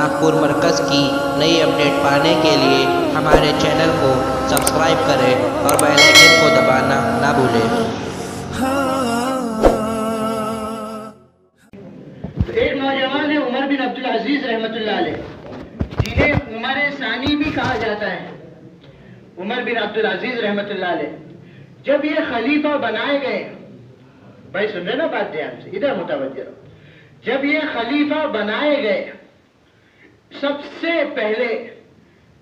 ناگپور مرکز کی نئی اپڈیٹ پانے کے لیے ہمارے چینل کو سبسکرائب کریں اور بیل آئیکن کو دبانا نہ بھولیں۔ ایک نوجوان ہے عمر بن عبدالعزیز رحمۃ اللہ علیہ، جنہیں عمر ثانی بھی کہا جاتا ہے۔ عمر بن عبدالعزیز رحمۃ اللہ علیہ جب یہ خلیفہ بنائے گئے، بھائی سن رہے نا بات دھیان سے، ادھر متوجہ رہو۔ جب یہ خلیفہ بنائے گئے، سب سے پہلے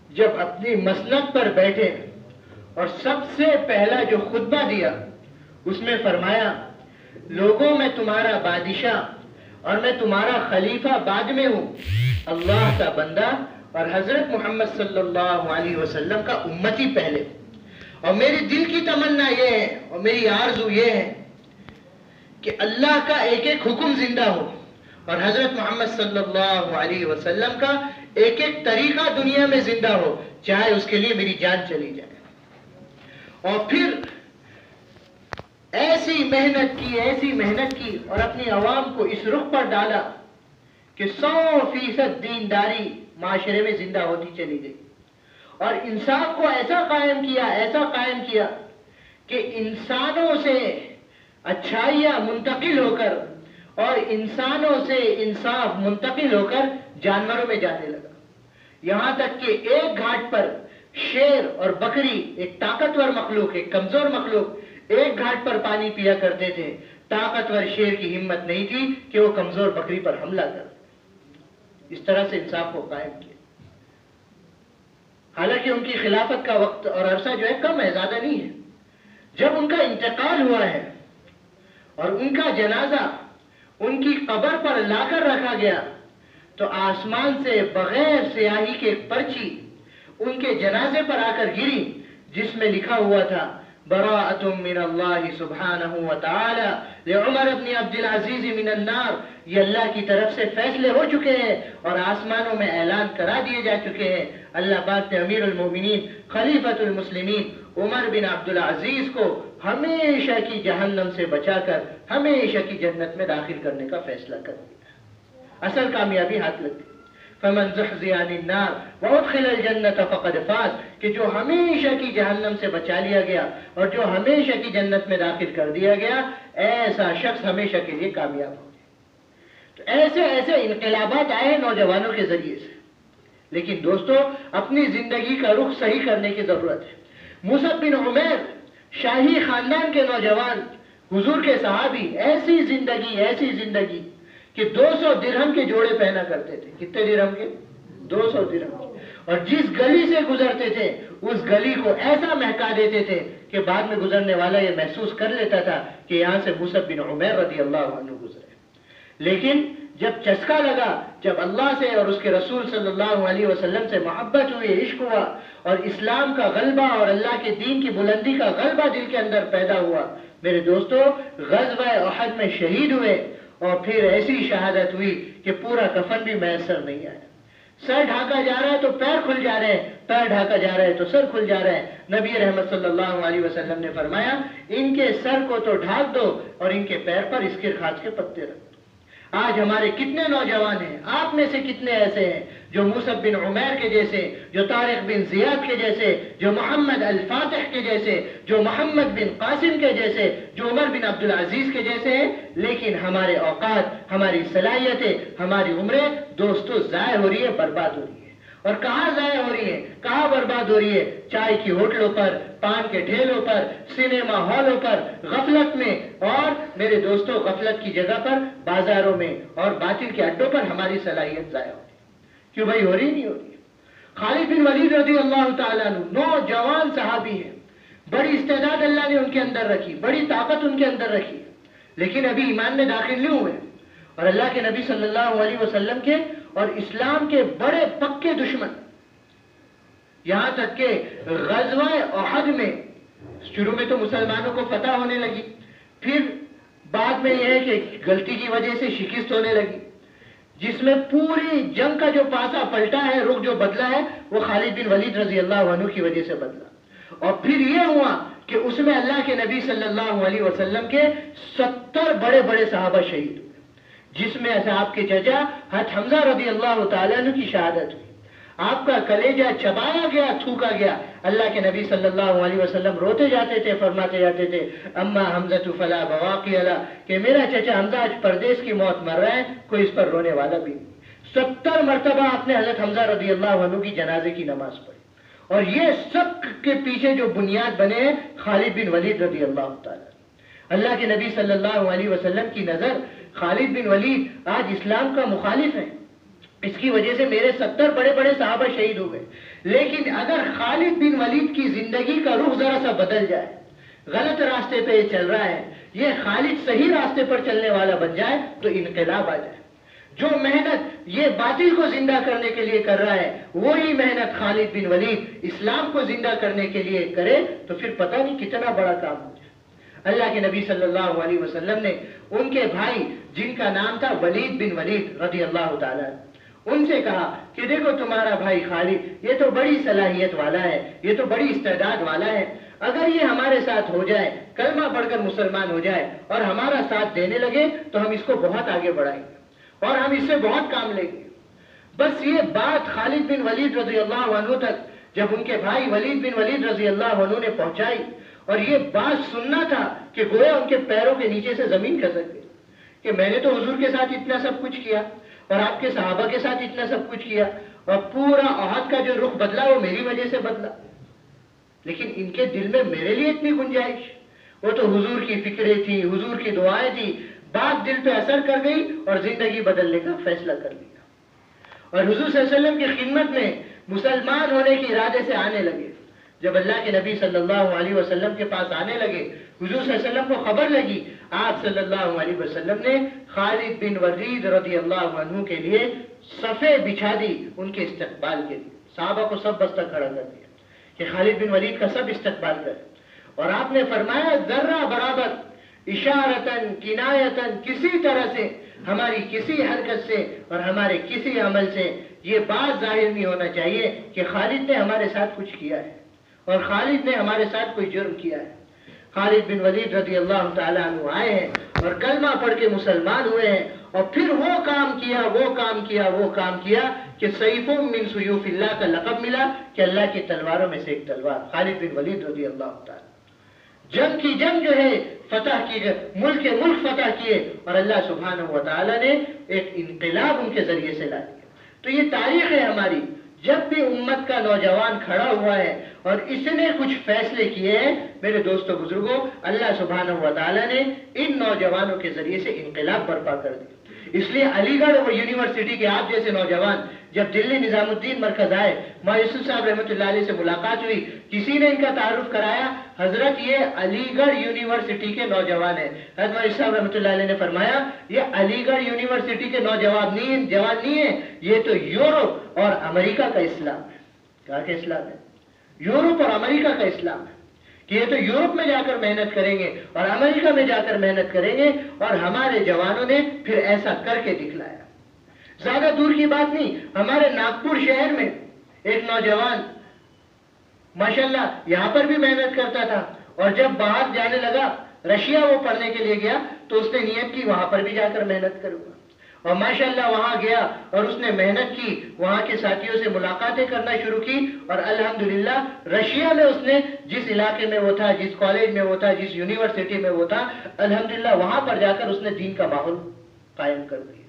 جب اپنی مسند پر بیٹھے اور سب سے پہلا جو خطبہ دیا، اس میں فرمایا، لوگوں میں تمہارا بادشاہ اور میں تمہارا خلیفہ بعد میں ہوں، اللہ کا بندہ اور حضرت محمد صلی اللہ علیہ وسلم کا امتی پہلے، اور میری دل کی تمنا یہ ہے اور میری آرزو یہ ہے کہ اللہ کا ایک ایک حکم زندہ ہو اور حضرت محمد صلی اللہ علیہ وسلم کا ایک ایک طریقہ دنیا میں زندہ ہو، چاہے اس کے لیے میری جان چلی جائے۔ اور پھر ایسی محنت کی اور اپنی عوام کو اس رخ پر ڈالا کہ 100% دینداری معاشرے میں زندہ ہوتی چلی گئی، اور انصاف کو ایسا قائم کیا کہ انسانوں سے اچھائیاں منتقل ہو کر اور انسانوں سے انصاف منتقل ہو کر جانوروں میں جانے لگا، یہاں تک کہ ایک گھاٹ پر شیر اور بکری، ایک طاقتور مخلوق، ایک کمزور مخلوق، ایک گھاٹ پر پانی پیا کرتے تھے۔ طاقتور شیر کی ہمت نہیں تھی کہ وہ کمزور بکری پر حملہ کر، اس طرح سے انصاف کو قائم کیا۔ حالانکہ ان کی خلافت کا وقت اور عرصہ جو ہے کم ہے، زیادہ نہیں ہے۔ جب ان کا انتقال ہوا ہے اور ان کا جنازہ ان کی قبر پر لا کر رکھا گیا، تو آسمان سے بغیر سیاہی کے پرچی ان کے جنازے پر آ کر گری، جس میں لکھا ہوا تھا، براءۃ من اللہ سبحانہ وتعالی لعمر بن عبدالعزیز من النار۔ یہ اللہ کی طرف سے فیصلے ہو چکے ہیں اور آسمانوں میں اعلان کرا دیے جا چکے ہیں۔ اللہ پاک نے امیر المومنین خلیفۃ المسلمین عمر بن عبدالعزیز کو ہمیشہ کی جہنم سے بچا کر ہمیشہ کی جنت میں داخل کرنے کا فیصلہ کر دیا۔ اصل کامیابی ہاتھ لگ گئی۔ فمن زحزح عن النار وادخل الجنت فقد فاز، کہ جو ہمیشہ کی جہنم سے بچا لیا گیا اور جو ہمیشہ کی جنت میں داخل کر دیا گیا، ایسا شخص ہمیشہ کے لیے کامیاب ہو گیا۔ تو ایسے انقلابات آئے نوجوانوں کے ذریعے سے، لیکن دوستو اپنی زندگی کا رخ صحیح کرنے کی ضرورت ہے۔ مصعب بن عمیر شاہی خاندان کے نوجوان، حضور کے صحابی، ایسی زندگی کہ 200 درہم کے جوڑے پہنا کرتے تھے۔ کتنے درہم کے؟ 200 درہم کے۔ اور جس گلی سے گزرتے تھے اس گلی کو ایسا مہکا دیتے تھے کہ بعد میں گزرنے والا یہ محسوس کر لیتا تھا کہ یہاں سے مصعب بن عمیر رضی اللہ عنہ گزرے۔ لیکن جب چسکا لگا، جب اللہ سے اور اس کے رسول صلی اللہ علیہ وسلم سے محبت ہوئی، عشق ہوا، اور اسلام کا غلبہ اور اللہ کے دین کی بلندی کا غلبہ دل کے اندر پیدا ہوا، میرے دوستو غزوہ احد میں شہید ہوئے، اور پھر ایسی شہادت ہوئی کہ پورا کفن بھی میسر نہیں آیا۔ سر ڈھاکا جا رہا ہے تو پیر کھل جا رہے ہیں، پیر ڈھاکا جا رہا ہے تو سر کھل جا رہا ہے۔ نبی رحمت صلی اللہ علیہ وسلم نے فرمایا، ان کے سر کو تو ڈھانک دو اور ان کے پیر پر اسکر خاص کے پتے رکھ دو۔ آج ہمارے کتنے نوجوان ہیں، آپ میں سے کتنے ایسے ہیں جو مصعب بن عمیر کے جیسے، جو طارق بن زیاد کے جیسے، جو محمد الفاتح کے جیسے، جو محمد بن قاسم کے جیسے، جو عمر بن عبدالعزیز کے جیسے ہیں، لیکن ہمارے اوقات، ہماری صلاحیتیں، ہماری عمریں دوستو ضائع ہو رہی ہے، برباد ہو رہی ہے۔ اور کہاں ضائع ہو رہی ہے، کہاں برباد ہو رہی ہے؟ چائے کی ہوٹلوں پر، پان کے ٹھیلوں پر، سینما ہالوں پر، غفلت میں، اور میرے دوستو غفلت کی جگہ پر بازاروں میں اور باطل کے اڈوں پر ہماری صلاحیت ضائع ہو رہی ہے۔ کیوں بھائی ہو رہی نہیں ہو رہی ہے؟ خالد بن ولید رضی اللہ تعالیٰ عنہ نوجوان صحابی ہیں، بڑی استعداد اللہ نے ان کے اندر رکھی، بڑی طاقت ان کے اندر رکھی، لیکن ابھی ایمان میں داخل نہیں ہوئے، اور اللہ کے نبی صلی اللہ علیہ وسلم کے اور اسلام کے بڑے پکے دشمن، یہاں تک کہ غزوہ احد میں شروع میں تو مسلمانوں کو فتح ہونے لگی، پھر بعد میں یہ ہے کہ غلطی کی وجہ سے شکست ہونے لگی، جس میں پوری جنگ کا جو پاسا پلٹا ہے، رخ جو بدلا ہے، وہ خالد بن ولید رضی اللہ عنہ کی وجہ سے بدلا۔ اور پھر یہ ہوا کہ اس میں اللہ کے نبی صلی اللہ علیہ وسلم کے 70 بڑے بڑے صحابہ شہید ہوئے، جس میں آپ کے چچا حضرت حمزہ رضی اللہ تعالیٰ عنہ کی شہادت ہوئی. آپ کا کلیجہ چبایا گیا, تھوکا گیا. اللہ کے نبی صلی اللہ علیہ وسلم روتے جاتے تھے, فرماتے جاتے تھے اما حمزہ فلا بواقی اللہ, کہ میرا چچا حمزہ آج پردیس کی موت مر رہا ہے, کوئی اس پر رونے والا بھی نہیں. 70 مرتبہ آپ نے حضرت حمزہ رضی اللہ عنہ کی جنازے کی نماز پڑھی. اور یہ سب کے پیچھے جو بنیاد بنے ہیں خالد بن ولید رضی اللہ تعالیٰ. اللہ کے نبی صلی اللہ علیہ وسلم کی نظر خالد بن ولید آج اسلام کا مخالف ہے. اس کی وجہ سے میرے 70 بڑے بڑے صحابہ شہید ہو گئے. لیکن اگر خالد بن ولید کی زندگی کا رخ ذرا سا بدل جائے, غلط راستے پہ یہ چل رہا ہے, یہ خالد صحیح راستے پر چلنے والا بن جائے تو انقلاب آ جائے. جو محنت یہ باطل کو زندہ کرنے کے لیے کر رہا ہے, وہی محنت خالد بن ولید اسلام کو زندہ کرنے کے لیے کرے تو پھر پتہ نہیں کتنا بڑا کام ہو جائے. اللہ کے نبی صلی اللہ علیہ وسلم نے ان کے بھائی جن کا نام تھا ولید بن ولید رضی اللہ تعالیٰ, ان سے کہا کہ دیکھو تمہارا بھائی خالد یہ تو بڑی صلاحیت والا ہے, یہ تو بڑی استعداد والا ہے, اگر یہ ہمارے ساتھ ہو جائے, کلمہ پڑھ کر مسلمان ہو جائے اور ہمارا ساتھ دینے لگے تو ہم اس کو بہت آگے بڑھائیں گے اور ہم اس سے بہت کام لیں گے. بس یہ بات خالد بن ولید رضی اللہ عنہ تک جب ان کے بھائی ولید بن ولید رضی اللہ عنہ نے پہنچائی, اور یہ بات سننا تھا کہ گویا ان کے پیروں کے نیچے سے زمین کھسک گئی کہ میں نے تو حضور کے ساتھ اتنا سب کچھ کیا اور آپ کے صحابہ کے ساتھ اتنا سب کچھ کیا, اور پورا احد کا جو رخ بدلا وہ میری وجہ سے بدلا, لیکن ان کے دل میں میرے لیے اتنی گنجائش, وہ تو حضور کی فکریں تھی, حضور کی دعائیں تھی, بات دل پہ اثر کر گئی اور زندگی بدلنے کا فیصلہ کر لیا. اور حضور صلی اللہ علیہ وسلم کی خدمت میں مسلمان ہونے کے ارادے سے آنے لگے. جب اللہ کے نبی صلی اللہ علیہ وسلم کے پاس آنے لگے, حضور صلی اللہ علیہ وسلم کو خبر لگی, آپ صلی اللہ علیہ وسلم نے خالد بن ولید رضی اللہ عنہ کے لیے صفیں بچھا دی ان کے استقبال کے لیے. صحابہ کو سب بستہ کھڑا کر دیا کہ خالد بن ولید کا سب استقبال کرے, اور آپ نے فرمایا ذرہ برابر اشارتن کنایتن کسی طرح سے ہماری کسی حرکت سے اور ہمارے کسی عمل سے یہ بات ظاہر نہیں ہونا چاہیے کہ خالد نے ہمارے ساتھ کچھ کیا ہے اور خالد نے ہمارے ساتھ کوئی جرم کیا ہے. خالد بن ولید رضی اللہ تعالیٰ عنہ آئے ہیں اور کلمہ پڑھ کے مسلمان ہوئے ہیں, اور پھر وہ کام کیا کہ سیف من سیوف اللہ کا لقب ملا کہ اللہ کی تلواروں میں سے ایک تلوار. خالد بن ولید رضی اللہ تعالیٰ جنگ کی جنگ جو ہے فتح کی, ملک کے ملک فتح کیے, اور اللہ سبحانہ و تعالیٰ نے ایک انقلاب ان کے ذریعے سے لا دیا. تو یہ تاریخ ہے ہماری. جب بھی امت کا نوجوان کھڑا ہوا ہے اور اس نے کچھ فیصلے کیے ہیں, میرے دوستوں بزرگوں, اللہ سبحانہ و تعالیٰ نے ان نوجوانوں کے ذریعے سے انقلاب برپا کر دیا. اس لیے علی گڑھ یونیورسٹی کے آپ جیسے نوجوان جب دلی نظام الدین مرکز آئے, یوسف صاحب رحمۃ اللہ علیہ سے ملاقات ہوئی, کسی نے ان کا تعارف کرایا, حضرت یہ علی گڑھ یونیورسٹی کے نوجوان ہیں. حضرت یوسف صاحب رحمۃ اللہ علیہ نے فرمایا یہ علی گڑھ یونیورسٹی کے نوجوان نہیں ہیں, یہ تو یورپ اور امریکہ کا اسلام ہے. کہا کہ اسلام ہے یورپ اور امریکہ کا اسلام ہے, کہ یہ تو یورپ میں جا کر محنت کریں گے اور امریکہ میں جا کر محنت کریں گے, اور ہمارے جوانوں نے پھر ایسا کر کے دکھلایا. زیادہ دور کی بات نہیں, ہمارے ناگپور شہر میں ایک نوجوان ماشاءاللہ یہاں پر بھی محنت کرتا تھا, اور جب باہر جانے لگا رشیا وہ پڑھنے کے لیے گیا تو اس نے نیت کی وہاں پر بھی جا کر محنت کروں گا, اور ماشاءاللہ وہاں گیا اور اس نے محنت کی, وہاں کے ساتھیوں سے ملاقاتیں کرنا شروع کی, اور الحمدللہ رشیا میں اس نے جس علاقے میں وہ تھا, جس کالج میں وہ تھا, جس یونیورسٹی میں وہ تھا, الحمدللہ وہاں پر جا کر اس نے دین کا ماحول قائم کر دیا.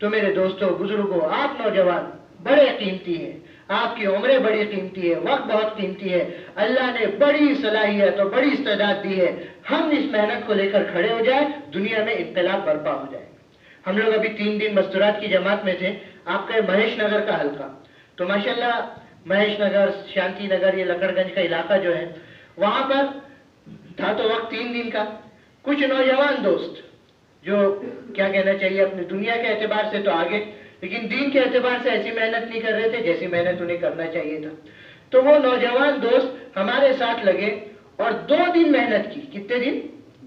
تو میرے دوستوں بزرگوں, آپ نوجوان بڑے قیمتی ہیں, آپ کی عمریں بڑی قیمتی ہے, وقت بہت قیمتی ہے, اللہ نے بڑی صلاحیت اور بڑی استعداد دی ہے. ہم اس محنت کو لے کر کھڑے ہو جائیں, دنیا میں انقلاب برپا ہو جائے. ہم لوگ ابھی 3 دن مستورات کی جماعت میں تھے, آپ کا مہیش نگر کا حلقہ, تو ماشاءاللہ مہیش نگر, شانتی نگر, یہ لکڑ گنج کا علاقہ جو ہے وہاں پر تھا تو وقت 3 دن کا. کچھ نوجوان دوست جو کیا کہنا چاہیے اپنی دنیا کے اعتبار سے تو آگے, لیکن دین کے اعتبار سے ایسی محنت نہیں کر رہے تھے جیسی محنت انہیں کرنا چاہیے تھا. تو وہ نوجوان دوست ہمارے ساتھ لگے اور 2 دن محنت کی. کتنے دن؟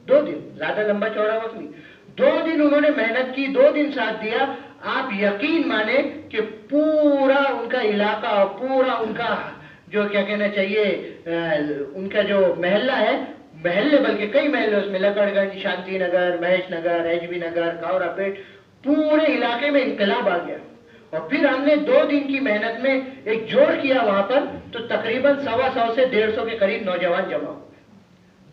2 دن, زیادہ لمبا چوڑا وقت نہیں. 2 دن انہوں نے محنت کی, 2 دن ساتھ دیا. آپ یقین مانیں کہ پورا ان کا علاقہ, پورا ان کا جو کیا کہنا چاہیے ان کا جو محلہ ہے, محلے بلکہ کئی محلے اس میں, لکڑ گنج, شانتی نگر, مہیش نگر, ایچ بی نگر, کاورا پیٹ, پورے علاقے میں انقلاب آ گیا، اور پھر ہم نے 2 دن کی محنت میں ایک جوڑ کیا وہاں پر، تو تقریباً 100 سے 150 کے قریب نوجوان جمع ہوئے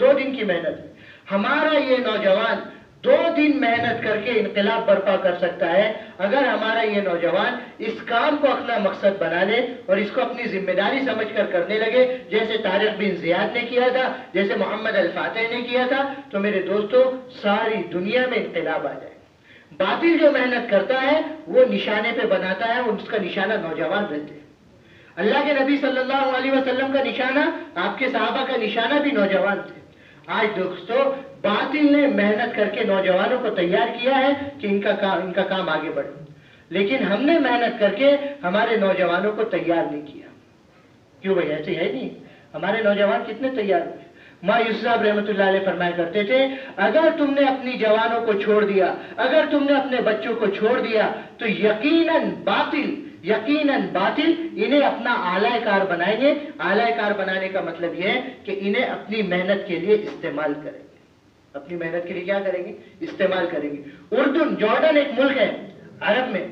2 دن کی محنت میں۔ ہمارا یہ نوجوان 2 دن محنت کر کے انقلاب برپا کر سکتا ہے اگر ہمارا یہ نوجوان اس کام کو اپنا مقصد بنا لے اور اس کو اپنی ذمہ داری سمجھ کر کرنے لگے، جیسے طارق بن زیاد نے کیا تھا، جیسے محمد الفاتح نے کیا تھا، تو میرے دوستو ساری دنیا میں انقلاب آ جائے۔ باطل جو محنت کرتا ہے وہ نشانے پہ بناتا ہے، اس کا نشانہ نوجوان رہتے ہیں۔ اللہ کے نبی صلی اللہ علیہ وسلم کا نشانہ، آپ کے صحابہ کا نشانہ بھی نوجوان تھے۔ آج دوستو باطل نے محنت کر کے نوجوانوں کو تیار کیا ہے کہ ان کا کام آگے بڑھے، لیکن ہم نے محنت کر کے ہمارے نوجوانوں کو تیار نہیں کیا۔ کیوں بھائی؟ ایسے ہے نہیں، ہمارے نوجوان کتنے تیار ہوئے۔ ماں یوسف صاحب رحمۃ اللہ علیہ فرمایا کرتے تھے، اگر تم نے اپنی جوانوں کو چھوڑ دیا، اگر تم نے اپنے بچوں کو چھوڑ دیا، تو یقیناً باطل انہیں اپنا اعلی کار بنائیں گے۔ اعلی کار بنانے کا مطلب یہ ہے کہ انہیں اپنی محنت کے لیے استعمال کریں گے۔ اپنی محنت کے لیے کیا کریں گے؟ استعمال کریں گے۔ اردن، جارڈن ایک ملک ہے عرب میں،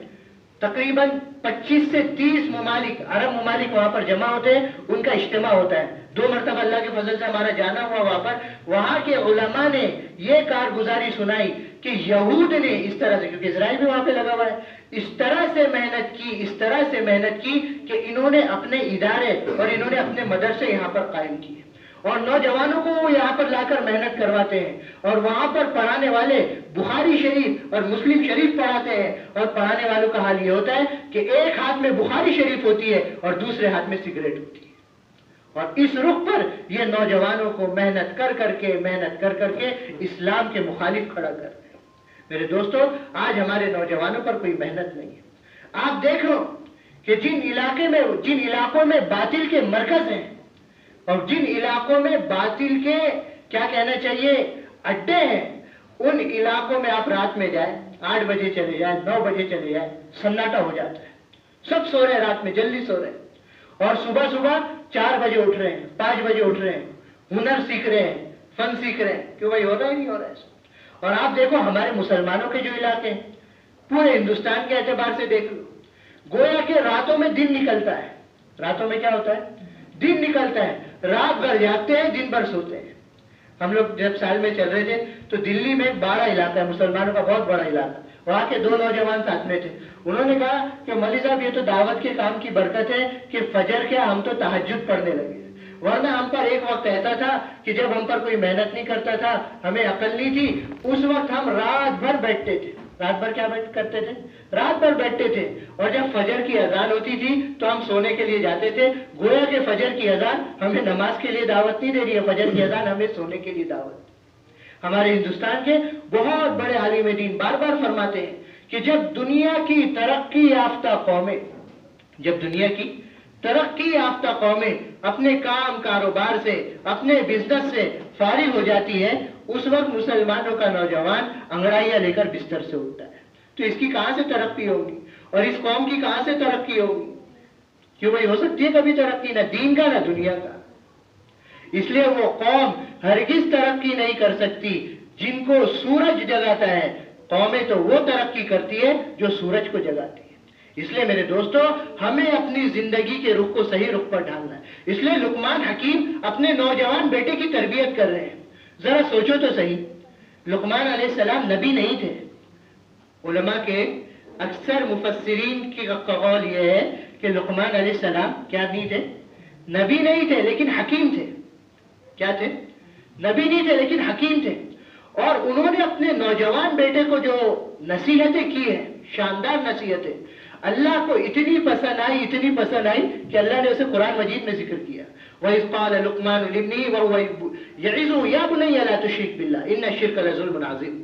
تقریباً 25 سے 30 ممالک، عرب ممالک وہاں پر جمع ہوتے ہیں، ان کا اجتماع ہوتا ہے۔ 2 مرتبہ اللہ کے فضل سے ہمارا جانا ہوا وہاں پر۔ وہاں کے علماء نے یہ کارگزاری سنائی کہ یہود نے اس طرح سے، کیونکہ اسرائیل بھی وہاں پہ لگا ہوا ہے، اس طرح سے محنت کی کہ انہوں نے اپنے ادارے اور انہوں نے اپنے مدرسے یہاں پر قائم کیے، اور نوجوانوں کو وہ یہاں پر لا کر محنت کرواتے ہیں، اور وہاں پر پڑھانے والے بخاری شریف اور مسلم شریف پڑھاتے ہیں، اور پڑھانے والوں کا حال یہ ہوتا ہے کہ ایک ہاتھ میں بخاری شریف ہوتی ہے اور دوسرے ہاتھ میں سگریٹ ہوتی ہے، اور اس رخ پر یہ نوجوانوں کو محنت کر کر کے اسلام کے مخالف کھڑا کر رہے ہیں۔ میرے دوستو آج ہمارے نوجوانوں پر کوئی محنت نہیں ہے۔ آپ دیکھ لو کہ جن علاقوں میں باطل کے مرکز ہیں اور جن علاقوں میں باطل کے کیا کہنا چاہیے اڈے ہیں، ان علاقوں میں آپ رات میں جائیں، 8 بجے چلے جائیں، 9 بجے چلے جائیں، سناٹا ہو جاتا ہے، سب سو رہے ہیں، رات میں جلدی سو رہے ہیں، اور صبح 4 بجے اٹھ رہے ہیں، 5 بجے اٹھ رہے ہیں، ہنر سیکھ رہے ہیں، فن سیکھ رہے ہیں۔ کیوں بھائی؟ ہو رہا ہے نہیں ہو رہا ہے؟ اور آپ دیکھو ہمارے مسلمانوں کے جو علاقے ہیں، پورے ہندوستان کے اعتبار سے دیکھ لو، گویا کہ راتوں میں دن نکلتا ہے۔ راتوں میں کیا ہوتا ہے؟ دن نکلتا ہے، رات بھر جاگتے ہیں، دن بھر سوتے ہیں۔ ہم لوگ جب سال میں چل رہے تھے تو دلی میں ایک بڑا علاقہ ہے، مسلمانوں کا بہت بڑا علاقہ، وہاں کے 2 نوجوان ساتھ میں تھے۔ انہوں نے کہا کہ مولوی صاحب یہ تو دعوت کے کام کی برکت ہے کہ فجر کیا ہم تو تہجد پڑھنے لگے، ورنہ ہم پر ایک وقت ایسا تھا کہ جب ہم پر کوئی محنت نہیں کرتا تھا، ہمیں عقل نہیں تھی، اس وقت ہم رات بھر بیٹھتے تھے۔ رات بھر کیا کرتے تھے؟ رات بھر بیٹھتے تھے، اور جب فجر کی اذان ہوتی تھی تو ہم سونے کے لیے جاتے تھے۔ گویا کہ فجر کی اذان ہمیں نماز کے لیے دعوت نہیں دے رہی ہے، فجر کی اذان ہمیں سونے کے لیے دعوت۔ ہمارے ہندوستان کے بہت بڑے عالم دین بار بار فرماتے ہیں کہ جب دنیا کی ترقی یافتہ قومیں اپنے کام کاروبار سے، اپنے بزنس سے فارغ ہو جاتی ہے، اس وقت مسلمانوں کا نوجوان انگڑائیاں لے کر بستر سے اٹھتا ہے۔ تو اس کی کہاں سے ترقی ہوگی؟ اور اس قوم کی کہاں سے ترقی ہوگی؟ کیوں بھائی؟ ہو سکتی ہے کبھی ترقی؟ نہ دین کا نہ دنیا کا۔ اس لیے وہ قوم ہرگز ترقی نہیں کر سکتی جن کو سورج جگاتا ہے۔ قومیں تو وہ ترقی کرتی ہے جو سورج کو جگاتی ہے۔ اس لیے میرے دوستو ہمیں اپنی زندگی کے رخ کو صحیح رخ پر ڈالنا ہے۔ اس لیے لقمان حکیم اپنے نوجوان بیٹے کی تربیت کر رہے ہیں۔ ذرا سوچو تو صحیح، لقمان علیہ السلام نبی نہیں تھے۔ علماء کے اکثر مفسرین کی قول یہ ہے کہ لقمان علیہ السلام کیا نہیں تھے؟ نبی نہیں تھے لیکن حکیم تھے۔ کیا تھے؟ نبی نہیں تھے لیکن حکیم تھے، اور انہوں نے اپنے نوجوان بیٹے کو جو نصیحتیں کی ہیں، شاندار نصیحتیں، اللہ کو اتنی پسند آئی کہ اللہ نے اسے قرآن مجید میں ذکر کیا۔ وَإِذْ قَالَ لُقْمَانُ لِابْنِهِ وَهُوَ يَعِظُهُ يَا بُنَيَّ لَا تُشْرِكْ بِاللَّهِ إِنَّ الشِّرْكَ لَظُلْمٌ عَظِيمٌ،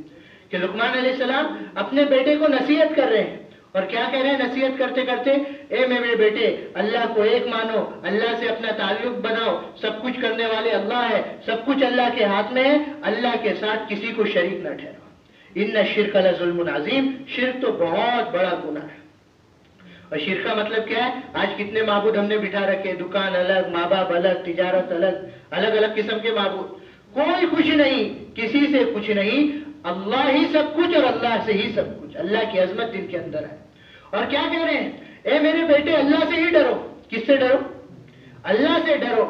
کہ لقمان علیہ السلام اپنے بیٹے کو نصیحت کر رہے ہیں، اور کیا کہہ رہے ہیں نصیحت کرتے کرتے؟ اے میرے بیٹے، اللہ کو ایک مانو، اللہ سے اپنا تعلق بناؤ، سب کچھ کرنے والے اللہ ہے، سب کچھ اللہ کے ہاتھ میں ہے، اللہ کے ساتھ کسی کو شریک نہ ٹھہراؤ۔ ان الشرک لظلم عظیم، شرک تو بہت بڑا گناہ ہے۔ اور شرک کا مطلب کیا ہے؟ آج کتنے معبود ہم نے بٹھا رکھے، دکان الگ، ماں باپ الگ، تجارت الگ، الگ الگ قسم کے معبود، کوئی کچھ نہیں، کسی سے کچھ نہیں، اللہ ہی سب کچھ اور اللہ سے ہی سب کچھ۔ اللہ کی عظمت دل کے اندر ہے. اور کیا کہہ رہے ہیں؟ اے میرے بیٹے اللہ سے ہی ڈرو. کس سے ڈرو؟ اللہ سے ڈرو.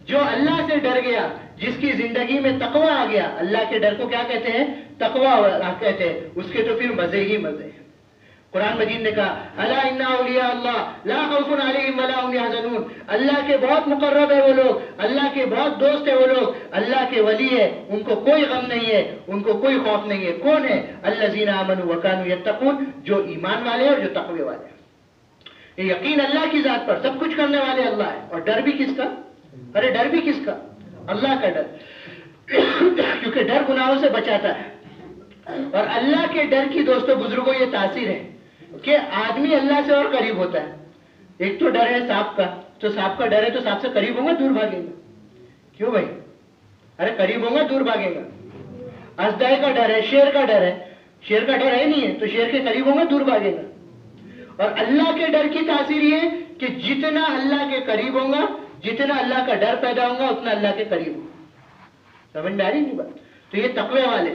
جو اللہ سے ڈر گیا، جس کی زندگی میں تقوی آ گیا، اللہ کے ڈر کو کیا کہتے ہیں؟ تقوی کہتے ہیں. اس کے تو پھر مزے ہی مزے ہیں. قرآن مجید نے کہا الا ان اولیاء اللہ لا خوف علیہم ولا هم يحزنون. اللہ کے بہت مقرب ہے وہ لوگ، اللہ کے بہت دوست ہے وہ لوگ، اللہ کے ولی ہے، ان کو کوئی غم نہیں ہے، ان کو کوئی خوف نہیں ہے. کون ہے؟ الذین آمنوا وکانوا یتقون، جو ایمان والے ہیں اور جو تقوی والے ہیں. یہ یقین اللہ کی ذات پر، سب کچھ کرنے والے اللہ ہے. اور ڈر بھی کس کا؟ ارے ڈر بھی کس کا؟ اللہ کا ڈر. کیونکہ ڈر گناہوں سے بچاتا ہے. اور اللہ کے ڈر کی دوستوں بزرگوں یہ تاثیر ہے کہ آدمی اللہ سے اور قریب ہوتا ہے. ایک تو ڈر ہے سانپ کا، تو سانپ کا ڈر ہے تو سانپ سے قریب ہوں گا دور بھاگے گا. کیوں بھائی؟ ارے قریب ہوں گا دور بھاگے گا. اژدہے کا ڈر ہے، شیر کا ڈر ہے، شیر کا ڈر ہے نہیں ہے تو شیر کے قریب ہوں گا دور بھاگے گا. اور اللہ کے ڈر کی تاثیر یہ ہے کہ جتنا اللہ کے قریب ہوں گا، جتنا اللہ کا ڈر پیدا ہوگا، اتنا اللہ کے قریب ہوگا. سمجھ میں آ رہی نہیں بات؟ تو یہ تقوی والے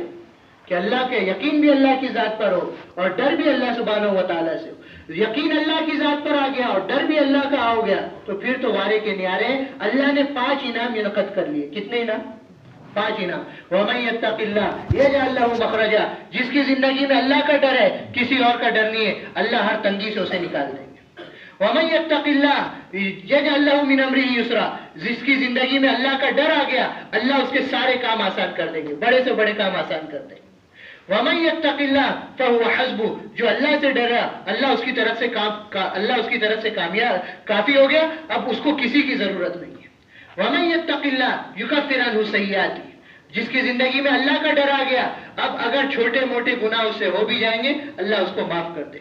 کہ اللہ کے یقین بھی اللہ کی ذات پر ہو اور ڈر بھی اللہ سبحانہ و تعالیٰ سے ہو. یقین اللہ کی ذات پر آ گیا اور ڈر بھی اللہ کا ہو گیا تو پھر تو وارے کے نیارے ہیں. اللہ نے 5 انعام منعقد کر لیے. کتنے انعام؟ 5 انعام. وَمَن يَتَّقِ اللَّهَ يَجْعَل لَّهُ مَخْرَجًا. جس کی زندگی میں اللہ کا ڈر ہے، کسی اور کا ڈر نہیں ہے، اللہ ہر تنگی سے اسے نکال دیں گے. وَمَن يَتَّقِ اللَّهَ يَجْعَل لَّهُ مِنْ أَمْرِهِ يُسْرًا. جس کی زندگی میں اللہ کا ڈر آ گیا، اللہ اس کے سارے کام آسان کر دیں گے، بڑے سے بڑے کام آسان کر دیں گے. وَمَن يَتَّقِ اللَّهَ فَهُوَ حَسْبُهُ. جو اللہ سے ڈرا، اللہ اس کی طرف سے کافی ہو گیا، اب اس کو کسی کی ضرورت نہیں ہے. وَمَن يَتَّقِ اللَّهَ يُكَفِّرْ عَنْهُ سَيِّئَاتِهِ. جس کی زندگی میں اللہ کا ڈر آ گیا، اب اگر چھوٹے موٹے گناہ اس سے ہو بھی جائیں گے، اللہ اس کو معاف کر دے.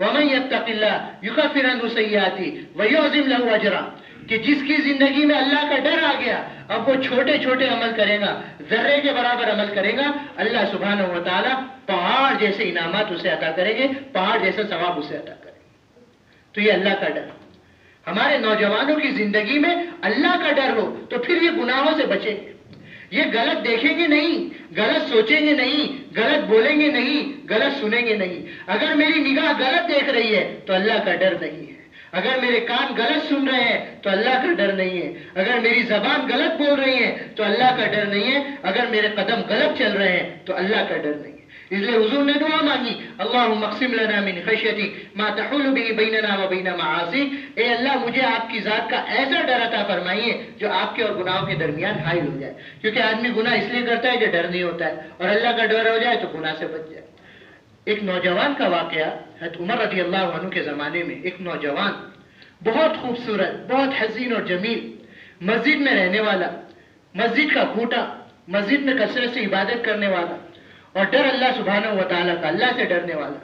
وَمَن يَتَّقِ اللَّهَ يُكَفِّرْ عَنْهُ سَيِّئَاتِهِ وَيُعْظِمْ لَهُ أَجْرًا. کہ جس کی زندگی میں اللہ کا ڈر آ گیا، اب وہ چھوٹے چھوٹے عمل کرے گا، ذرے کے برابر عمل کرے گا، اللہ سبحانہ و تعالیٰ پہاڑ جیسے انعامات اسے عطا کریں گے، پہاڑ جیسا ثواب اسے عطا کریں گے. تو یہ اللہ کا ڈر. ہمارے نوجوانوں کی زندگی میں اللہ کا ڈر ہو تو پھر یہ گناہوں سے بچیں گے. یہ غلط دیکھیں گے نہیں، غلط سوچیں گے نہیں، غلط بولیں گے نہیں، غلط سنیں گے نہیں. اگر میری نگاہ غلط دیکھ رہی ہے تو اللہ کا ڈر نہیں ہے. اگر میرے کان غلط سن رہے ہیں تو اللہ کا ڈر نہیں ہے. اگر میری زبان غلط بول رہی ہے تو اللہ کا ڈر نہیں ہے. اگر میرے قدم غلط چل رہے ہیں تو اللہ کا ڈر نہیں ہے. اس لیے حضور نے دعا مانگی، اللہم اقسم لنا من خشیتک ما تحول به بیننا و بین معاصیک. اے اللہ مجھے آپ کی ذات کا ایسا ڈر عطا فرمائیے جو آپ کے اور گناہوں کے درمیان حائل ہو جائے. کیونکہ آدمی گناہ اس لیے کرتا ہے کہ ڈر نہیں ہوتا ہے، اور اللہ کا ڈر ہو جائے تو گناہ سے بچ جائے. ایک نوجوان کا واقعہ، حضرت عمر رضی اللہ عنہ کے زمانے میں ایک نوجوان بہت خوبصورت، بہت حسین اور جمیل، مسجد میں رہنے والا، مسجد کا کوٹا، مسجد میں کثرت سے عبادت کرنے والا اور ڈر اللہ سبحانہ و تعالیٰ کا، اللہ سے ڈرنے والا.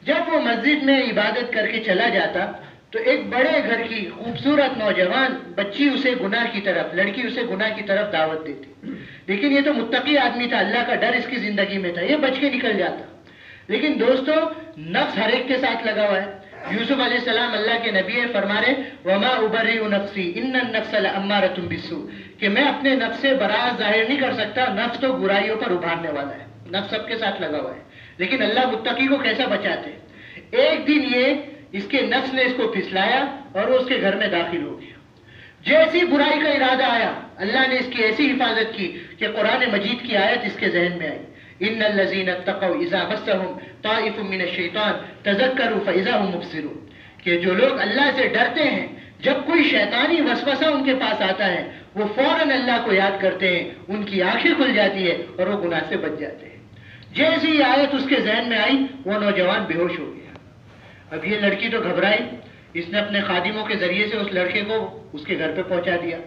جب وہ مسجد میں عبادت کر کے چلا جاتا تو ایک بڑے گھر کی خوبصورت نوجوان بچی اسے گناہ کی طرف، لڑکی اسے گناہ کی طرف دعوت دیتی. لیکن یہ تو متقی آدمی تھا، اللہ کا ڈر اس کی زندگی میں تھا، یہ بچ کے نکل جاتا. لیکن دوستو نفس ہر ایک کے ساتھ لگا ہوا ہے. یوسف علیہ السلام اللہ کے نبی ہیں، فرما رہے وَمَا أُبَرِّئُ نَفْسِي إِنَّ النَّفْسَ لَأَمَّارَةٌ بِالسُّوءِ کہ میں اپنے نفس سے براءت ظاہر نہیں کر سکتا، نفس تو برائیوں پر ابھارنے والا ہے. نفس سب کے ساتھ لگا ہوا ہے. لیکن اللہ متقی کو کیسا بچاتے؟ ایک دن یہ اس کے نفس نے اس کو پھسلایا اور وہ اس کے گھر میں داخل ہو گیا. جیسی برائی کا ارادہ آیا، اللہ نے اس کی ایسی حفاظت کی کہ قرآن مجید کی آیت اس کے ذہن میں آئی، ان الذین اتقوا اذا مسهم طائف من الشیطان تذکروا فاذا هم مبصرون. کہ جو لوگ اللہ سے ڈرتے ہیں، جب کوئی شیطانی وسوسہ ان کے پاس آتا ہے وہ فوراً اللہ کو یاد کرتے ہیں، ان کی آنکھیں کھل جاتی ہے اور وہ گناہ سے بچ جاتے ہیں. جیسی یہ آیت اس کے ذہن میں آئی وہ نوجوان بے ہوش ہو گیا. اب یہ لڑکی تو گھبرائی، اس نے اپنے خادموں کے ذریعے سے اس لڑکے کو اس کے گھر پہ پہنچا دیا.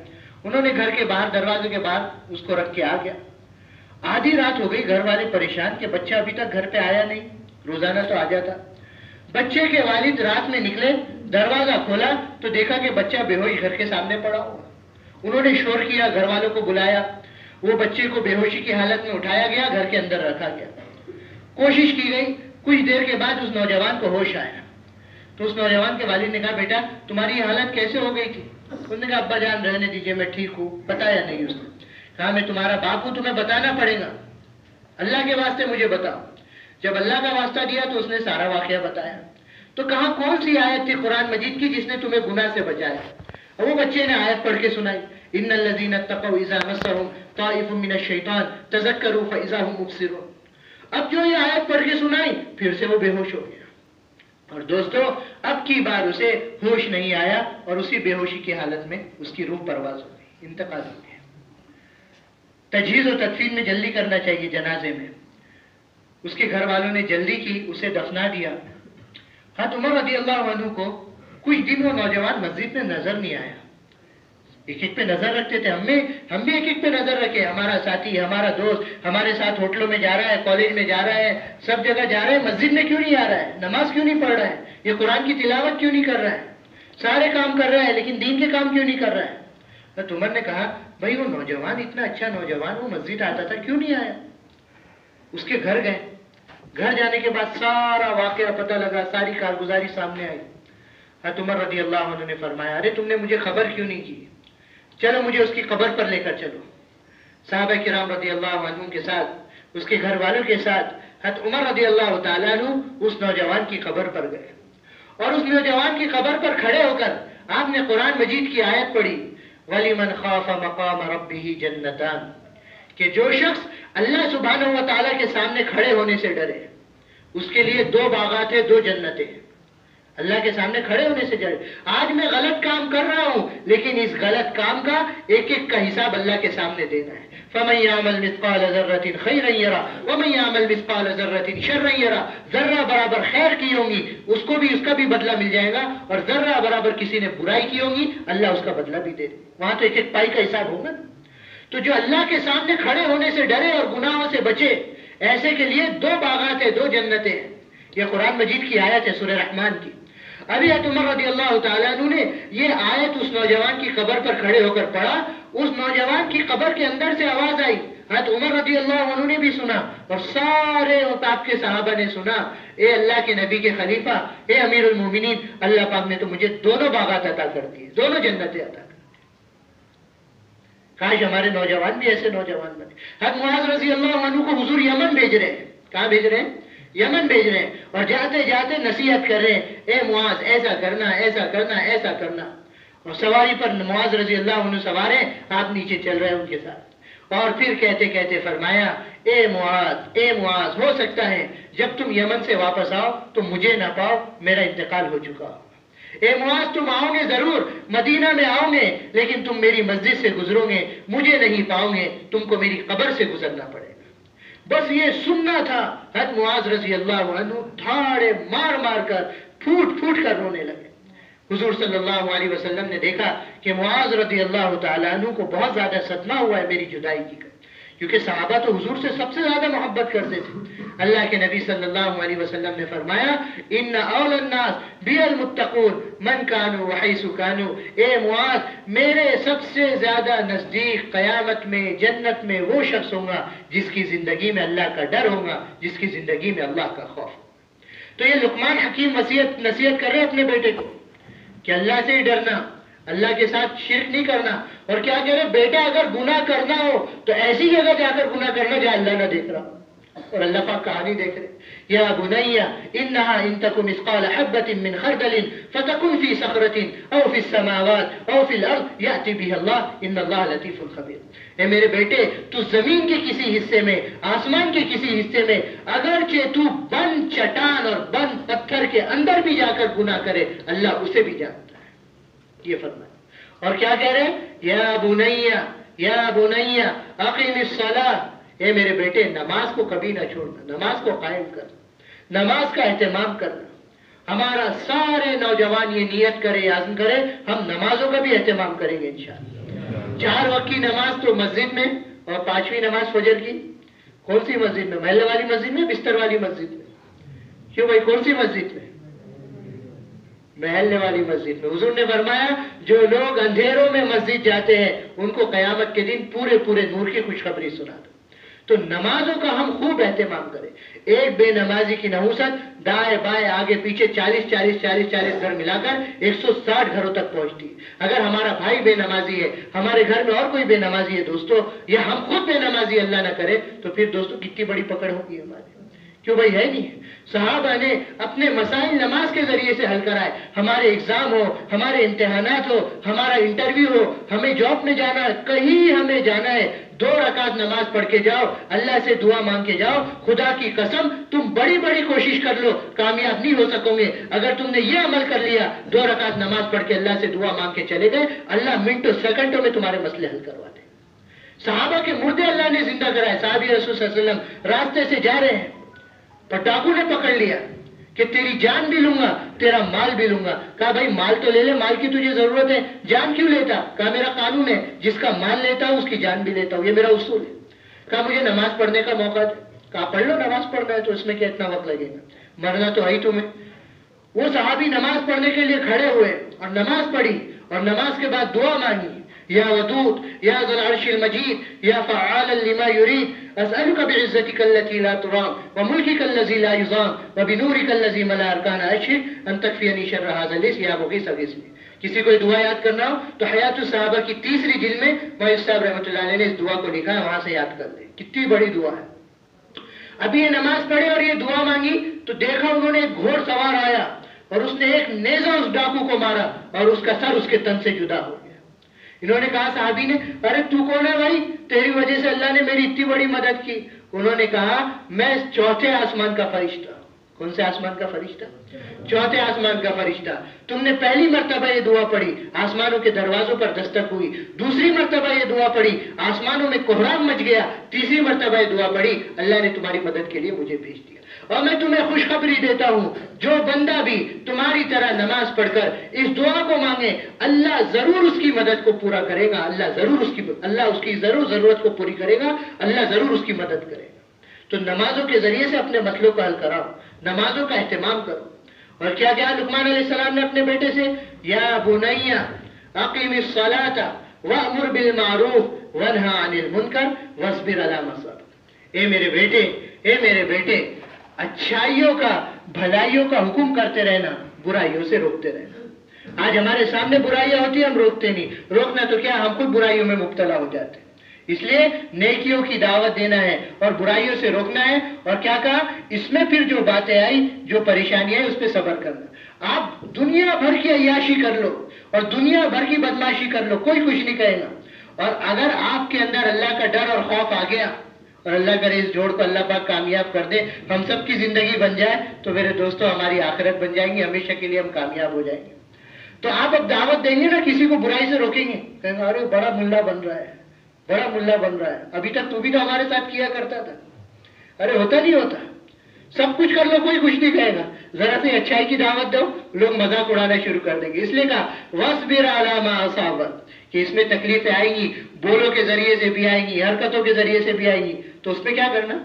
انہوں نے گھر کے باہر، دروازے کے باہر اس کو رکھ کے آ گیا. آدھی رات ہو گئی، گھر والے پریشان کہ بچہ ابھی تک گھر پہ آیا نہیں، روزانہ تو آ جاتا. بچے کے والد رات میں نکلے، دروازہ کھولا تو دیکھا کہ بچہ بے ہوش گھر کے سامنے پڑا ہوا. انہوں نے شور کیا، گھر والوں کو بلایا، وہ بچے کو بے ہوشی کی حالت میں اٹھایا گیا، گھر کے اندر رکھا گیا. کوشش کی گئی، کچھ دیر کے بعد اس نوجوان کو ہوش آیا. تو اس نوجوان کے والد نے کہا بیٹا تمہاری یہ حالت کیسے ہو گئی تھی؟ انہوں نے کہا ابا جان رہنے دیجیے، میں ٹھیک ہوں. بتایا نہیں اس نے. کہا میں تمہارا باپ ہوں، تمہیں بتانا پڑے گا، اللہ کے واسطے مجھے بتاؤ. جب اللہ کا واسطہ دیا تو اس نے سارا واقعہ بتایا. تو کہاں کون سی آیت تھی قرآن مجید کی جس نے تمہیں گناہ سے بچایا؟ اور وہ بچے نے آیت پڑھ کے سنائی, ان الذین اتقوا اذا مسهم طائف من الشیطان تذکروا فاذا هم مبصرون. اب جو یہ آیت پڑھ کے سنائی پھر سے وہ بے ہوش ہو گیا. اور دوستو اب کی بار اسے ہوش نہیں آیا اور اسی بے ہوشی کی حالت میں اس کی روح پرواز ہو گئی, انتقال ہو گیا. تجہیز و تدفین میں جلدی کرنا چاہیے جنازے میں. اس کے گھر والوں نے جلدی کی, اسے دفنا دیا. حضرت عمر رضی اللہ عنہ کو کچھ دن وہ نوجوان مسجد میں نظر نہیں آیا. ایک ایک پہ نظر رکھتے تھے, ہم بھی ایک ایک پہ نظر رکھے. ہمارا ساتھی, ہمارا دوست ہمارے ساتھ ہوٹلوں میں جا رہا ہے, کالج میں جا رہا ہے, سب جگہ جا رہا ہے, مسجد میں کیوں نہیں آ رہا ہے؟ نماز کیوں نہیں پڑھ رہا ہے؟ یہ قرآن کی تلاوت کیوں نہیں کر رہا ہے؟ سارے کام کر رہا ہے لیکن دین کے کام کیوں نہیں کر رہا ہے؟ حضرت عمر نے کہا بھائی وہ نوجوان اتنا اچھا نوجوان وہ مسجد آتا تھا, کیوں نہیں آیا؟ اس کے گھر گئے. گھر جانے کے بعد سارا واقعہ پتہ لگا, ساری کارگزاری سامنے آئی. حضرت عمر رضی اللہ عنہ نے فرمایا ارے تم نے مجھے خبر کیوں نہیں کی؟ چلو مجھے اس کی قبر پر لے کر چلو. صحابہ کرام رضی اللہ عنہ کے ساتھ, اس کے گھر والوں کے ساتھ حضرت عمر رضی اللہ تعالیٰ عنہ اس نوجوان کی قبر پر گئے. اور اس نوجوان کی قبر پر کھڑے ہو کر آپ نے قرآن مجید کی آیت پڑھی, وَلِمَنْ خَافَ مَقَامَ رَبِّهِ جَنَّتَانِ, کہ جو شخص اللہ سبحانہ و تعالیٰ کے سامنے کھڑے ہونے سے ڈرے اس کے لیے 2 باغات ہیں, 2 جنتیں. اللہ کے سامنے کھڑے ہونے سے ڈرے. آج میں غلط کام کر رہا ہوں لیکن اس غلط کام کا ایک ایک کا حساب اللہ کے سامنے دینا ہے. فَمَنْ يَعْمَلْ مِثْقَالَ ذَرَّةٍ خَيْرًا يَرَهُ وَمَنْ يَعْمَلْ مِثْقَالَ ذَرَّةٍ شَرًّا يَرَهُ. ذرہ برابر خیر کی ہوگی اس کو بھی اس کا بھی بدلہ مل جائے گا, اور ذرہ برابر کسی نے برائی کی ہوگی اللہ اس کا بدلہ بھی دے دے. وہاں تو ایک ایک پائی کا حساب ہوگا. تو جو اللہ کے سامنے کھڑے ہونے سے ڈرے اور گناہوں سے بچے, ایسے کے لیے 2 باغات ہیں, 2 جنتیں ہیں. یہ قرآن مجید کی آیت ہے سورہ رحمان کی. ابھی حضرت عمر رضی اللہ تعالیٰ عنہ نے یہ آیت اس نوجوان کی قبر پر کھڑے ہو کر پڑھا. اس نوجوان کی قبر کے اندر سے آواز آئی, حضرت عمر رضی اللہ عنہ نے بھی سنا اور سارے آپ کے صحابہ نے سنا, اے اللہ کے نبی کے خلیفہ, اے امیر المومنین, اللہ پاک نے تو مجھے 2 باغات عطا کر دیے, 2 جنتیں عطا کر. کاش ہمارے نوجوان بھی ایسے نوجوان بنے. حضرت معاذ رضی اللہ عنہ کو حضور یمن بھیج رہے ہیں. کہاں بھیج رہے ہیں؟ یمن بھیج رہے ہیں. اور جاتے جاتے نصیحت کر رہے ہیں, اے معاذ ایسا کرنا, ایسا کرنا, ایسا کرنا. اور سواری پر معاذ رضی اللہ عنہ سوار ہیں, آپ نیچے چل رہے ہیں ان کے ساتھ. اور پھر کہتے کہتے فرمایا, اے معاذ, ہو سکتا ہے جب تم یمن سے واپس آؤ تو مجھے نہ پاؤ, میرا انتقال ہو چکا ہو. اے معاذ تم آؤ گے ضرور, مدینہ میں آؤ گے, لیکن تم میری مسجد سے گزرو گے, مجھے نہیں پاؤ گے, تم کو میری قبر سے گزرنا پڑے گا. بس یہ سننا تھا. حضرت معاذ رضی اللہ عنہ دھاڑے مار مار کر پھوٹ پھوٹ کر رونے لگے. حضور صلی اللہ علیہ وسلم نے دیکھا کہ معاذ رضی اللہ تعالیٰ عنہ کو بہت زیادہ صدمہ ہوا ہے میری جدائی کی, کیونکہ صحابہ تو حضور سے سب سے زیادہ محبت کرتے تھے. اللہ کے نبی صلی اللہ علیہ وسلم نے فرمایا, ان اول الناس بی المتقون من کانوا وحیث کانوا. اے معاذ, میرے سب سے زیادہ نزدیک قیامت میں جنت میں وہ شخص ہوگا جس کی زندگی میں اللہ کا ڈر ہوگا, جس کی زندگی میں اللہ کا خوف. تو یہ لقمان حکیم نصیحت کر رہے ہیں اپنے بیٹے کو کہ اللہ سے ہی ڈرنا, اللہ کے ساتھ شرک نہیں کرنا. اور کیا کہہ رہے, بیٹا اگر گناہ کرنا ہو تو ایسی جگہ جا کر گناہ کرنا جہاں اللہ نہ دیکھ رہا. اور اللہ پاک کہانی دیکھ رہے, یا بنی انہا ان تک مثقال حبۃ من خردل فتکن فی صخرۃ او فی السماوات او فی الارض یأتی بها اللہ ان اللہ لطیف خبیر. اے میرے بیٹے, تو زمین کے کسی حصے میں, آسمان کے کسی حصے میں, اگرچہ تو بند چٹان اور بند پتھر کے اندر بھی جا کر گناہ کرے, اللہ اسے بھی جانتا ہے. یہ فرمایا. اور کیا کہہ رہے, یا بنی اقیم الصلاۃ. اے میرے بیٹے, نماز کو کبھی نہ چھوڑنا, نماز کو قائم کرنا, نماز کا اہتمام کرنا. ہمارا سارے نوجوان یہ نیت کرے, عزم کرے, ہم نمازوں کا بھی اہتمام کریں گے انشاءاللہ. 4 وقت کی نماز تو مسجد میں, اور 5ویں نماز فجر کی کون سی مسجد میں؟ محلے والی مسجد میں, بستر والی مسجد میں؟ کیوں بھائی, کون سی مسجد میں؟ محلے والی مسجد میں. حضور نے فرمایا, جو لوگ اندھیروں میں مسجد جاتے ہیں ان کو قیامت کے دن پورے نور کی خوشخبری سنا دو. تو نمازوں کا ہم خوب اہتمام کریں. ایک بے نمازی کی نحوست دائیں بائیں آگے پیچھے 40 گھر ملا کر 160 گھروں تک پہنچتی ہے. اگر ہمارا بھائی بے نمازی ہے, ہمارے گھر میں اور کوئی بے نمازی ہے دوستو, یا ہم خود بے نمازی اللہ نہ کرے, تو پھر دوستو کتنی بڑی پکڑ ہوگی ہماری, کیوں بھائی ہے نہیں؟ صحابہ نے اپنے مسائل نماز کے ذریعے سے حل کرائے. ہمارے ایگزام ہو، ہمارے امتحانات ہو، ہمارا انٹرویو ہو، ہمیں جاب میں جانا ہے، کہیں ہمیں جانا ہے، 2 رکعت نماز پڑھ کے جاؤ، اللہ سے دعا مانگ کے جاؤ. خدا کی قسم تم بڑی بڑی کوشش کر لو، کامیاب نہیں ہو سکو گے. اگر تم نے یہ عمل کر لیا، 2 رکعت نماز پڑھ کے اللہ سے دعا مانگ کے چلے گئے، اللہ منٹوں سیکنڈوں میں تمہارے مسئلے حل کرواتے. صحابہ کے مردے اللہ نے زندہ کرائے. صحابی رسول صلی اللہ علیہ وسلم راستے سے جا رہے ہیں، پٹاخو نے پکڑ لیا کہ تیری جان بھی لوں گا، تیرا مال بھی لوں گا. کہا بھائی مال تو لے لے، مال کی تجھے ضرورت ہے، جان کیوں لیتا؟ کہا میرا قانون ہے، جس کا مال لیتا ہوں اس کی جان بھی لیتا ہوں، یہ میرا اصول ہے. کہا مجھے نماز پڑھنے کا موقع دے. کہا پڑھ لو، نماز پڑھنا ہے تو اس میں کیا اتنا وقت لگے گا، مرنا تو ہے ہی تمہیں. وہ صحابی نماز پڑھنے کے لیے کھڑے ہوئے اور نماز پڑھی، اور نماز کے بعد دعا مانگی. یا ودود یا ذو العرش المجید یا فعالا لما يريد اسألك بعزتك التي لا ترام وملكك الذي لا يضام وبنورك الذي ملا اركان عرشك ان تكفيني شر هذا الليل يا مغيث اغثني. کسی کو دعا یاد کرنا ہو تو حیات الصحابہ کی 3ری جلد میں مولوی صاحب رحمۃ اللہ علیہ نے اس دعا کو لکھا ہے، وہاں سے یاد کر لیں. کتنی بڑی دعا ہے. ابھی یہ نماز پڑھی اور یہ دعا مانگی تو دیکھا انہوں نے ایک گھوڑ سوار آیا اور اس نے ایک نیزہ اس ڈاکو کو مارا اور اس کا سر اس کے تن سے جدا ہو گیا. انہوں نے کہا صحابی نے، ارے تو کون ہے بھائی، تیری وجہ سے اللہ نے میری اتنی بڑی مدد کی. انہوں نے کہا میں 4تھے آسمان کا فرشتہ. کون سے آسمان کا فرشتہ؟ 4تھے آسمان کا فرشتہ. تم نے پہلی مرتبہ یہ دعا پڑھی، آسمانوں کے دروازوں پر دستک ہوئی. دوسری مرتبہ یہ دعا پڑھی، آسمانوں میں کوہرام مچ گیا. تیسری مرتبہ یہ دعا پڑھی، اللہ نے تمہاری مدد کے لیے مجھے بھیج دیا. اور میں تمہیں خوشخبری دیتا ہوں، جو بندہ بھی تمہاری طرح نماز پڑھ کر اس دعا کو مانگے، اللہ ضرور اس کی مدد کو پورا کرے گا. اللہ اس کی ضرور ضرورت کو پوری کرے گا. اللہ ضرور اس کی مدد کرے گا. تو نمازوں کے ذریعے سے اپنے مسئلوں کا حل کراؤ، نمازوں کا اہتمام کرو. اور کیا کیا لقمان علیہ السلام نے اپنے بیٹے سے؟ یا بنی اقیم الصلاۃ وامر بالمعروف وانہا عن المنکر واصبر علی ما صبر. اے میرے بیٹے اچھائیوں کا، بھلائیوں کا حکم کرتے رہنا، برائیوں سے روکتے رہنا. آج ہمارے سامنے برائیاں ہوتی ہیں، ہم روکتے نہیں. روکنا تو کیا، ہم خود برائیوں میں مبتلا ہو جاتے ہیں. اس لیے نیکیوں کی دعوت دینا ہے اور برائیوں سے روکنا ہے. اور کیا کہا اس میں؟ پھر جو باتیں آئی، جو پریشانیاں ہیں، اس پہ صبر کرنا. آپ دنیا بھر کی عیاشی کر لو اور دنیا بھر کی بدماشی کر لو، کوئی کچھ نہیں کہے گا. اور اگر آپ کے اندر اللہ کا ڈر اور خوف آ گیا، اور اللہ کرے اس جوڑ کو اللہ پاک کامیاب کر دے، ہم سب کی زندگی بن جائے، تو میرے دوستو ہماری آخرت بن جائیں گی، ہمیشہ کے لیے ہم کامیاب ہو جائیں گے. تو آپ اب دعوت دیں گے نا، کسی کو برائی سے روکیں گے، کہیں گے ارے بڑا ملا بن رہا ہے، بڑا ملا بن رہا ہے، ابھی تک تو بھی تو ہمارے ساتھ کیا کرتا تھا. ارے ہوتا نہیں ہوتا، سب کچھ کر لو کوئی کچھ نہیں کہے گا. ذرا سی اچھائی کی دعوت دو، لوگ مذاق اڑانا شروع کر دیں گے. اس لیے کہا وَاصْبِرْ عَلَىٰ مَا أَصَابَكَ، کہ اس میں تکلیفیں آئیں گی، بولوں کے ذریعے سے بھی آئیں گی، حرکتوں کے ذریعے سے بھی آئیں گی. تو اس پہ کیا کرنا؟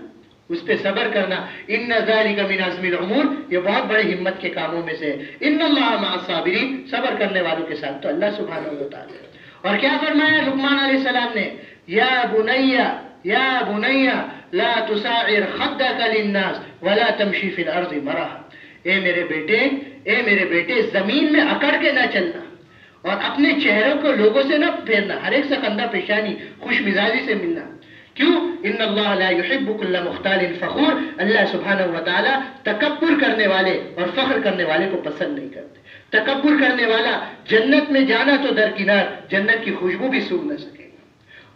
اس پہ صبر کرنا. اِنَّ ذَلِكَ مِنْ عَزْمِ الْأُمُورِ، یہ بہت بڑے ہمت کے کاموں میں سے ہے. اِنَّ اللَّهَ مَعَ الصَّابِرِينَ، صبر کرنے والوں کے ساتھ تو اللہ سبحانہ و تعالی. اور کیا فرمایا لقمان علیہ السلام نے؟ یا بنی لا تساعر خدک للناس ولا تمشی فی الارض مرحا. اے میرے بیٹے زمین میں اکڑ کے نہ چلنا اور اپنے چہروں کو لوگوں سے نہ پھیرنا، ہر ایک سے خندہ پیشانی، خوش مزاجی سے ملنا. کیوں؟ ان اللہ لا يحب كل مختال فخور، اللہ سبحانہ و تعالی تکبر کرنے والے اور فخر کرنے والے کو پسند نہیں کرتے. تکبر کرنے والا جنت میں جانا تو درکنار، جنت کی خوشبو بھی سونگھ نہ سکے.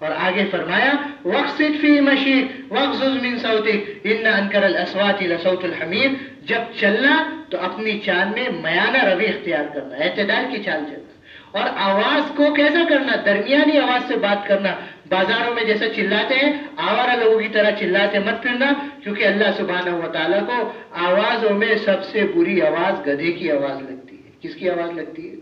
اور آگے فرمایا وَاقْصِدْ فِي مَشِيكَ وَاغْضُضْ مِنْ صَوْتِكَ إِنَّ أَنْكَرَ الْأَصْوَاتِ لَصَوْتُ الْحَمِيرِ. جب چلنا تو اپنی چال میں میانہ روی اختیار کرنا، اعتدال کی چال چلنا. اور آواز کو کیسا کرنا؟ درمیانی آواز سے بات کرنا. بازاروں میں جیسا چلاتے ہیں آوارہ لوگوں کی طرح چلاتے مت پھرنا، کیونکہ اللہ سبحانہ و تعالیٰ کو آوازوں میں سب سے بری آواز گدھے کی آواز لگتی ہے. کس کی آواز لگتی ہے؟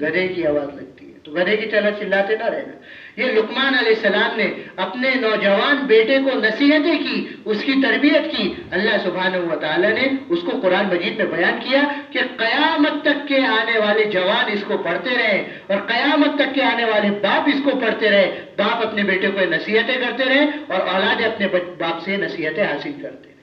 گدھے کی آواز لگتی ہے. تو گدھے کی طرح چلاتے نہ رہنا. یہ لقمان علیہ السلام نے اپنے نوجوان بیٹے کو نصیحتیں کی، اس کی تربیت کی. اللہ سبحانہ و تعالیٰ نے اس کو قرآن مجید میں بیان کیا کہ قیامت تک کے آنے والے جوان اس کو پڑھتے رہے اور قیامت تک کے آنے والے باپ اس کو پڑھتے رہے. باپ اپنے بیٹے کو نصیحتیں کرتے رہے اور اولاد اپنے باپ سے نصیحتیں حاصل کرتے رہے.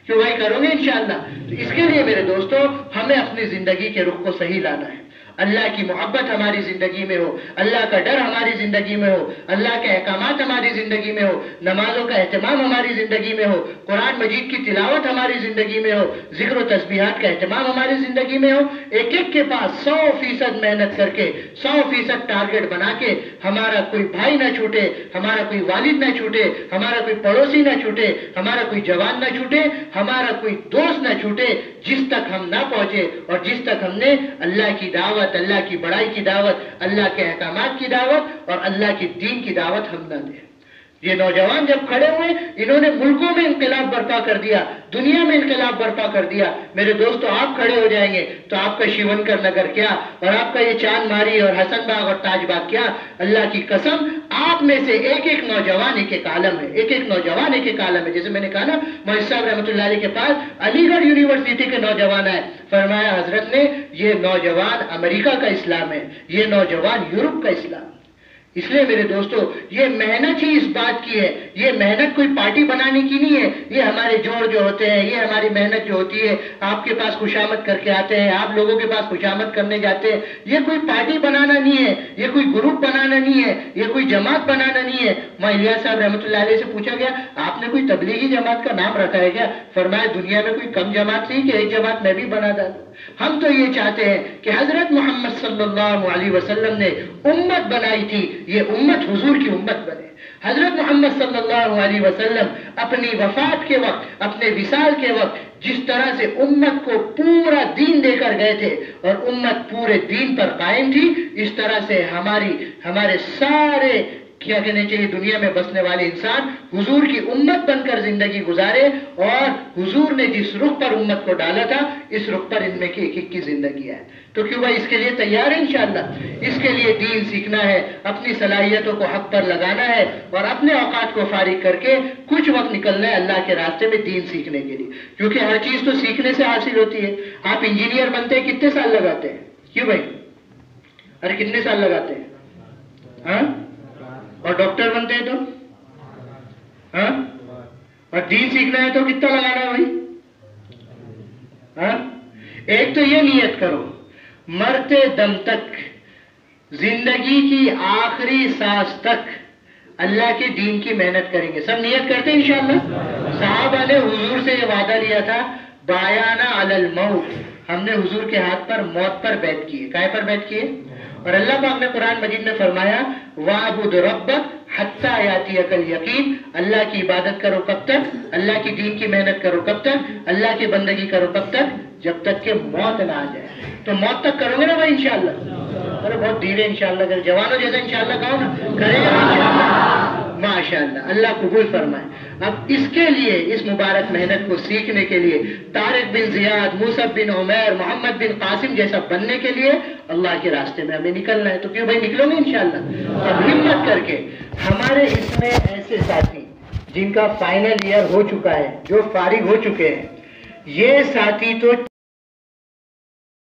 کیوں بھائی؟ کرو گے انشاءاللہ. تو اس کے لیے میرے دوستو ہمیں اپنی زندگی کے رخ کو صحیح لانا ہے. اللہ کی محبت ہماری زندگی میں ہو، اللہ کا ڈر ہماری زندگی میں ہو، اللہ کے احکامات ہماری زندگی میں ہو، نمازوں کا اہتمام ہماری زندگی میں ہو، قرآن مجید کی تلاوت ہماری زندگی میں ہو، ذکر و تسبیحات کا اہتمام ہماری زندگی میں ہو، ایک ایک کے پاس 100% محنت کر کے 100% ٹارگٹ بنا کے ہمارا کوئی بھائی نہ چھوٹے، ہمارا کوئی والد نہ چھوٹے، ہمارا کوئی پڑوسی نہ چھوٹے، ہمارا کوئی جوان نہ چھوٹے، ہمارا کوئی دوست نہ چھوٹے، جس تک ہم نہ پہنچے اور جس تک ہم نے اللہ کی دعوت، اللہ کی بڑائی کی دعوت، اللہ کے احکامات کی دعوت اور اللہ کی دین کی دعوت ہم نہ دیں۔ یہ نوجوان جب کھڑے ہوئے انہوں نے ملکوں میں انقلاب برپا کر دیا، دنیا میں انقلاب برپا کر دیا۔ میرے دوستو آپ کھڑے ہو جائیں گے تو آپ کا شیونکر نگر کیا اور آپ کا یہ چاند ماری اور حسن باغ اور تاج باغ کیا، اللہ کی قسم آپ میں سے ایک ایک نوجوان ایک ایک عالم ہے، ایک ایک نوجوان ایک ایک عالم ہے۔ جیسے میں نے کہا نا، مولوی صاحب رحمۃ اللہ علیہ کے پاس علی گڑھ یونیورسٹی کے نوجوان آئے، فرمایا حضرت نے یہ نوجوان امریکہ کا اسلام ہے، یہ نوجوان یورپ کا اسلام ہے۔ اس لیے میرے دوستو یہ محنت ہی اس بات کی ہے، یہ محنت کوئی پارٹی بنانے کی نہیں ہے، یہ ہمارے جوڑ جو ہوتے ہیں، یہ ہماری محنت جو ہوتی ہے، آپ کے پاس خوشامد کر کے آتے ہیں، آپ لوگوں کے پاس خوشامد کرنے جاتے ہیں، یہ کوئی پارٹی بنانا نہیں ہے، یہ کوئی گروپ بنانا نہیں ہے، یہ کوئی جماعت بنانا نہیں ہے۔ میں الیاس صاحب رحمۃ اللہ علیہ سے پوچھا گیا آپ نے کوئی تبلیغی جماعت کا نام رکھا ہے کیا؟ فرمایا دنیا میں کوئی کم جماعت نہیں کہ ایک جماعت میں بھی بنا ڈالوں۔ ہم تو یہ چاہتے ہیں کہ حضرت محمد صلی اللہ علیہ وسلم نے امت بنائی تھی، یہ امت حضور کی امت بنے۔ حضرت محمد صلی اللہ علیہ وسلم اپنی وفات کے وقت، اپنے وصال کے وقت جس طرح سے امت کو پورا دین دے کر گئے تھے اور امت پورے دین پر قائم تھی، اس طرح سے ہمارے سارے کیا کہنے چاہیے دنیا میں بسنے والے انسان حضور کی امت بن کر زندگی گزارے، اور حضور نے جس رخ پر امت کو ڈالا تھا اس رخ پر ان میں کی ایک ایک کی زندگی ہے۔ تو کیوں بھائی اس کے لیے تیار ہے انشاءاللہ؟ اس کے لیے دین سیکھنا ہے، اپنی صلاحیتوں کو حق پر لگانا ہے اور اپنے اوقات کو فارغ کر کے کچھ وقت نکلنا ہے اللہ کے راستے میں دین سیکھنے کے لیے، کیونکہ ہر چیز تو سیکھنے سے حاصل ہوتی ہے۔ آپ انجینئر بنتے ہیں کتنے سال لگاتے ہیں؟ کیوں بھائی؟ ارے کتنے سال لگاتے ہیں؟ ہاں؟ اور ڈاکٹر بنتے ہیں تو ہاں، اور دین سیکھنا ہے تو کتنا لگانا ہے بھائی؟ ہاں، ایک تو یہ نیت کرو مرتے دم تک، زندگی کی آخری سانس تک اللہ کے دین کی محنت کریں گے۔ سب نیت کرتے ہیں انشاءاللہ؟ صحابہ نے حضور سے یہ وعدہ لیا تھا بایانا علی الموت، ہم نے حضور کے ہاتھ پر موت پر بیعت کی ہے۔ کائے پر بیعت کی ہے؟ اور اللہ پاک نے قرآن مجید میں فرمایا وَاعْبُدْ رَبَّكَ حَتَّى يَأْتِيَكَ الْيَقِينُ، اللہ کی عبادت کرو کب تک؟ اللہ کی دین کی محنت کرو کب تک؟ اللہ کی بندگی کرو کب تک؟ جب تک کہ موت نہ آ جائے۔ تو موت تک کرو گے نا بھائی انشاءاللہ؟ ارے بہت دیر ہے انشاءاللہ، جوانوں جیسا انشاءاللہ کہو نا، کرے گا انشاءاللہ؟ ماشاءاللہ، اللہ قبول فرمائے۔ اب اس کے لیے، اس مبارک محنت کو سیکھنے کے لیے، طارق بن زیاد، موسیٰ بن عمیر، محمد بن قاسم جیسا بننے کے لیے اللہ کے راستے میں ہمیں نکلنا ہے۔ تو کیوں بھائی نکلو گے انشاءاللہ؟ اب ہمت کر کے ہمارے اس میں ایسے ساتھی جن کا فائنل ایئر ہو چکا ہے، جو فارغ ہو چکے ہیں، یہ ساتھی تو